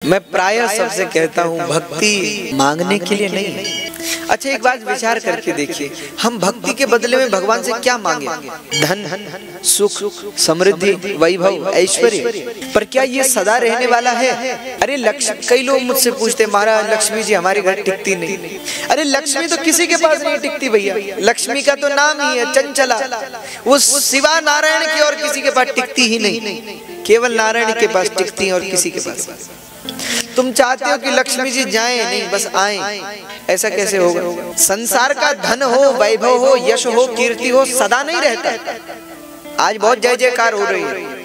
मैं प्रायः सबसे कहता हूँ भक्ति मांगने के लिए नहीं। अच्छा एक बात विचार करके देखिए, हम भक्ति के बदले में भगवान से क्या मांगे? धन, सुख, समृद्धि, वैभव, ऐश्वर्य। पर क्या ये सदा रहने वाला है? अरे लक्ष्मी, कई लोग मुझसे पूछते महाराज लक्ष्मी जी हमारे घर टिकती नहीं। अरे लक्ष्मी तो किसी के पास नहीं टिकती भैया। लक्ष्मी का तो नाम ही है चंचला, वो सिवा नारायण की और किसी के पास टिकती ही नहीं, केवल नारायण के पास टिकती है और किसी के पास। तुम चाहते हो कि लक्ष्मी जी जाएं, नहीं बस आएं, ऐसा कैसे होगा? संसार का धन हो, वैभव हो, यश हो, कीर्ति हो, सदा नहीं रहता। आज बहुत जय जयकार हो रही है,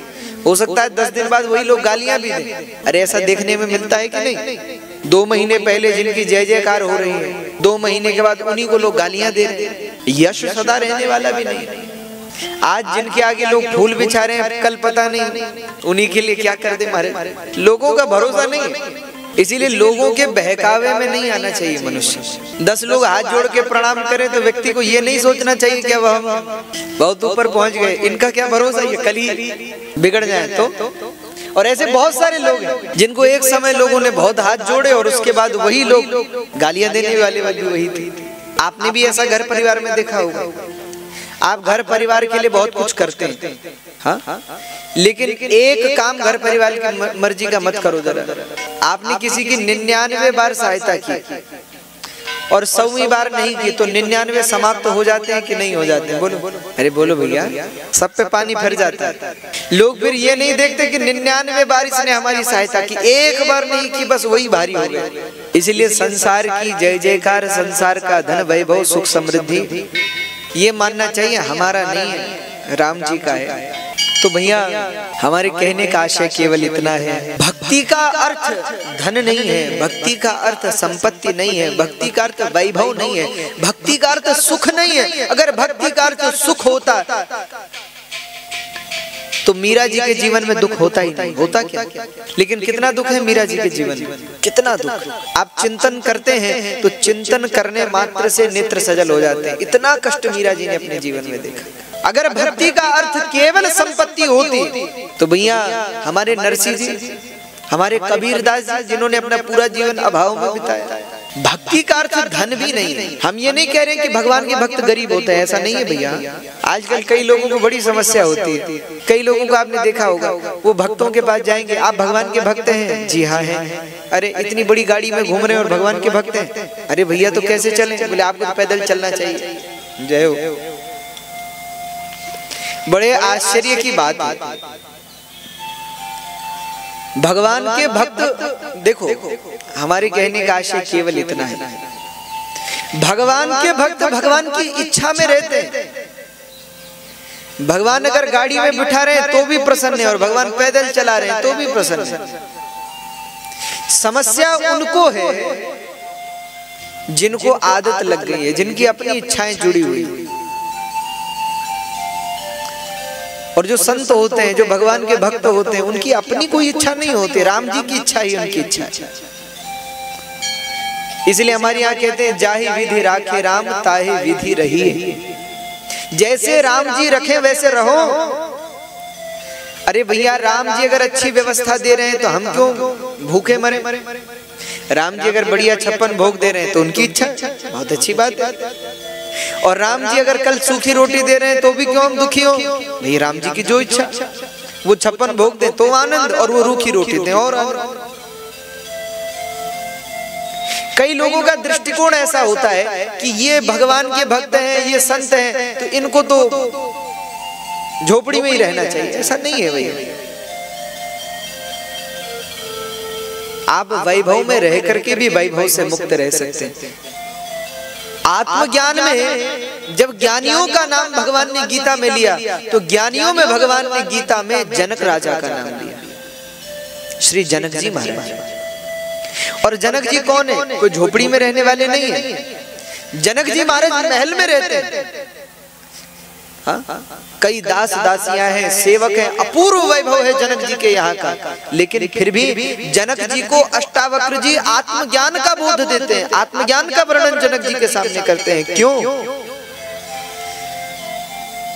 हो सकता है 10 दिन बाद वही लोग गालियां भी दें। अरे ऐसा देखने में मिलता है कि नहीं? 2 महीने पहले जिनकी जय जयकार हो रही है, 2 महीने के बाद उन्हीं को लोग गालियां दे रहे हैं। यश सदा रहने वाला भी नहीं। आज जिनके आगे लोग फूल बिछा रहे हैं, कल पता नहीं उन्हीं के लिए क्या कर दे मारे। लोगों का भरोसा नहीं है, इसीलिए लोगों के बहकावे में नहीं आना चाहिए मनुष्य। 10 लोग हाथ जोड़ के प्रणाम करें तो व्यक्ति को ये नहीं सोचना चाहिए कि अब हम बहुत ऊपर पहुंच गए, इनका क्या भरोसा, ये कल ही बिगड़ जाए तो। और ऐसे बहुत सारे लोग हैं जिनको एक समय लोगों ने बहुत हाथ जोड़े और उसके बाद वही लोग गालियां देने वाले वही थी। आपने भी ऐसा घर परिवार में देखा होगा। आप घर परिवार के लिए बहुत कुछ करते हैं, हाँ, लेकिन एक काम घर परिवार की मर्जी का मत करो जरा। आपने किसी की 99 बार सहायता की और 100वीं बार नहीं की तो 99 समाप्त हो जाते हैं कि नहीं हो जाते हैं? बोलो, अरे बोलो भैया, सब पे पानी फिर जाता है। लोग फिर ये नहीं देखते कि 99 बार इसने हमारी सहायता की, एक बार नहीं की, बस वही भारी हो गया। इसलिए संसार की जय जयकार, संसार का धन वैभव सुख समृद्धि ये मानना चाहिए हमारा नहीं है, राम जी का है। तो भैया हमारे कहने का आशय केवल इतना है, भक्ति का अर्थ धन नहीं है, भक्ति का अर्थ संपत्ति नहीं है, भक्ति का अर्थ वैभव नहीं है, भक्ति का अर्थ सुख नहीं है। अगर भक्ति का अर्थ सुख होता तो मीरा जी के जीवन में दुख होता ही नहीं, होता क्या? लेकिन कितना दुख है मीरा जी के जीवन में, कितना दुख। आप चिंतन करते हैं तो चिंतन करने मात्र से नेत्र सजल हो जाते हैं। इतना कष्ट मीरा जी ने अपने जीवन में देखा। अगर भक्ति का अर्थ केवल संपत्ति होती तो भैया हमारे नरसिंह जी, हमारे कबीरदास जी, जिन्होंने अपना पूरा जीवन अभाव में बिताया। भक्ति का अर्थ धन भी नहीं है। हम ये नहीं कह रहे कि भगवान के भक्त गरीब होते हैं, ऐसा नहीं है भैया। आजकल कई लोगों को बड़ी समस्या होती है। कई लोगों को आपने देखा होगा, वो भक्तों के पास जाएंगे, आप भगवान के भक्त हैं? जी हाँ हैं। अरे इतनी बड़ी गाड़ी में घूम रहे हैं और भगवान के भक्त हैं? अरे भैया तो कैसे चलें? बोले आपको तो पैदल चलना चाहिए। जय हो। बड़े आश्चर्य की बात, भगवान के भक्त, देखो हमारे कहने का आशय केवल इतना है, भगवान के भक्त भगवान की इच्छा में रहते हैं। भगवान अगर गाड़ी में बिठा रहे हैं तो भी प्रसन्न है और भगवान पैदल चला रहे हैं तो भी प्रसन्न है। समस्या उनको है जिनको आदत लग गई है, जिनकी अपनी इच्छाएं जुड़ी हुई। और जो संत होते हैं, जो भगवान के भक्त होते हैं, उनकी अपनी कोई इच्छा नहीं होती, राम जी की इच्छा ही उनकी इच्छा है। इसलिए हमारे यहाँ कहते हैं जाहि विधि राखे राम ताहि विधि रही। जैसे राम जी रखे वैसे रहो। अरे भैया राम जी अगर अच्छी व्यवस्था दे रहे हैं तो हम क्यों भूखे मरे? राम जी अगर बढ़िया 56 भोग दे रहे हैं तो उनकी इच्छा, बहुत अच्छी बात है। और राम जी अगर कल सूखी रोटी दे रहे हैं तो भी क्यों हम दुखी हो? भाई राम जी की जो इच्छा, वो 56 भोग दे तो आनंद, और वो रूखी रोटी दे और आनंद। कई लोगों का दृष्टिकोण ऐसा होता है कि ये भगवान के भक्त हैं, ये संत हैं, तो इनको तो झोपड़ी में ही रहना चाहिए। ऐसा नहीं है भैया। आप वैभव में रह करके भी वैभव से मुक्त रह सकते हैं। आत्मज्ञान में जब ज्ञानियों का नाम भगवान ने गीता में लिया तो ज्ञानियों में भगवान ने गीता में जनक राजा का नाम लिया, श्री जनक जी महाराज। और जनक जी कौन है? कोई झोपड़ी में रहने वाले नहीं है। जनक जी महाराज महल में रहते हैं। हाँ? कई दास दासियां हैं, सेवक हैं, अपूर्व वैभव है जनक जी के यहाँ का। लेकिन फिर भी जनक जी को अष्टावक्र जी आत्मज्ञान का बोध देते हैं, आत्मज्ञान का वर्णन जनक जी के सामने करते हैं। क्यों?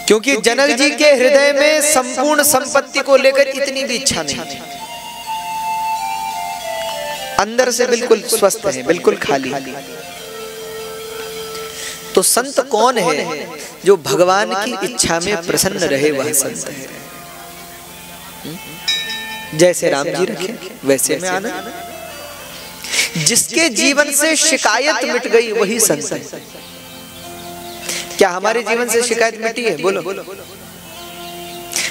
क्योंकि जनक जी के हृदय में संपूर्ण संपत्ति को लेकर इतनी भी इच्छा नहीं थी। अंदर से बिल्कुल स्वस्थ हैं, बिल्कुल खाली। तो संत कौन है? जो भगवान की इच्छा में प्रसन्न रहे वह संत है। जैसे राम जी रखे वैसे में आनंद। जिसके जीवन से शिकायत मिट गई वही संत है। क्या हमारे जीवन से शिकायत मिटी है? बोलो।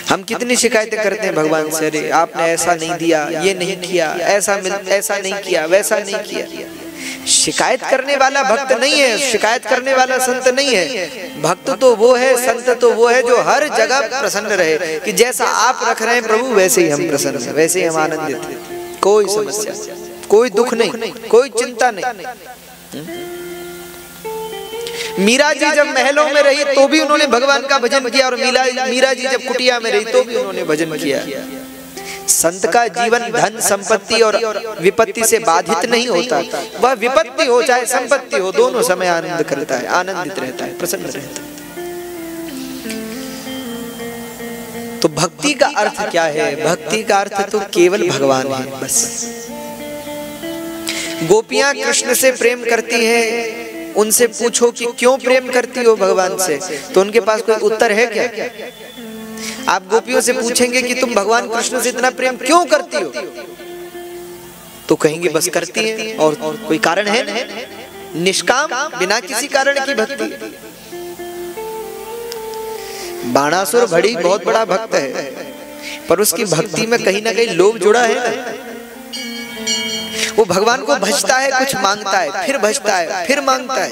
हम कितनी शिकायतें करते हैं भगवान से, अरे आपने ऐसा नहीं दिया, ये नहीं किया, ऐसा नहीं किया, वैसा नहीं किया। शिकायत करने वाला भक्त नहीं है, शिकायत करने वाला संत नहीं है। भक्त तो वो है, संत तो वो है जो हर जगह प्रसन्न रहे कि जैसा आप रख रहे हैं प्रभु वैसे ही हम प्रसन्न हैं, वैसे ही हम आनंदित हैं। कोई समस्या, कोई दुख नहीं, कोई चिंता नहीं। मीरा जी जब महलों में रही तो भी उन्होंने भगवान का भजन किया, और मीरा जी जब कुटिया में रही तो भी उन्होंने भजन किया। संत का जीवन धन संपत्ति और विपत्ति से बाधित नहीं होता। वह विपत्ति हो चाहे संपत्ति हो, दोनों समय आनंद करता है, आनंदित रहता है, प्रसन्न रहता है। तो भक्ति का अर्थ क्या है? भक्ति का अर्थ तो केवल भगवान है, बस। गोपियां कृष्ण से प्रेम करती हैं, उनसे पूछो कि क्यों प्रेम करती हो भगवान से, तो उनके पास कोई उत्तर है क्या? आप गोपियों से पूछेंगे कि तुम भगवान कृष्ण से इतना प्रेम क्यों करती हो, तो कहेंगे बस करती है, और कोई कारण है नहीं, निष्काम बिना किसी कारण की भक्ति। बाणासुर बड़ी बहुत बड़ा भक्त है, पर उसकी भक्ति में कहीं ना कहीं लोभ जुड़ा है ना। वो भगवान को भजता है, कुछ मांगता है, फिर भजता है, फिर मांगता है।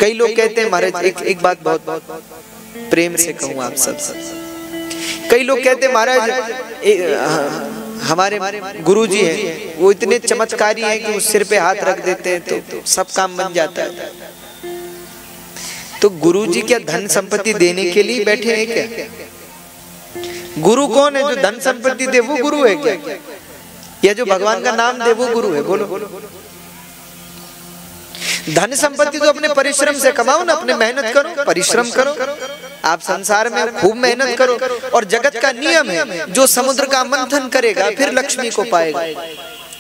कई लोग कहते हैं महाराज, एक बात बहुत प्रेम से कहूँ आप सब, कई लोग कहते हैं महाराज हमारे गुरुजी हैं, वो इतने चमत्कारी हैं कि उस सिर पे हाथ रख देते हैं तो सब काम बन जाता है। तो गुरुजी क्या धन संपत्ति देने के लिए बैठे हैं क्या? गुरु कौन है? जो धन संपत्ति दे वो गुरु है क्या? या जो भगवान का नाम दे वो गुरु है? बोलो। धन संपत्ति तो अपने परिश्रम से कमाओ ना, अपने मेहनत करो, परिश्रम करो। आप संसार में खूब मेहनत करो, और जगत का नियम है जो समुद्र का मंथन करेगा फिर लक्ष्मी को पाएगा।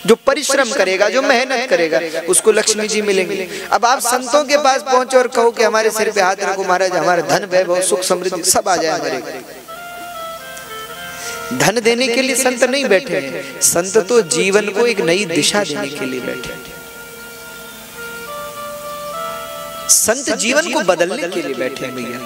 जो परिश्रम करेगा, जो मेहनत करेगा, उसको लक्ष्मी जी मिलेंगे। अब आप संतों के पास पहुंचो और कहो कि हमारे सिर पे हाथ रखो महाराज, हमारे धन वैभव सुख समृद्धि सब आ जाए हमारे। धन देने के लिए संत नहीं बैठे हैं, संत तो जीवन को एक नई दिशा देने के लिए बैठे हैं। संत जीवन को बदलने के लिए बैठे हैं भैया।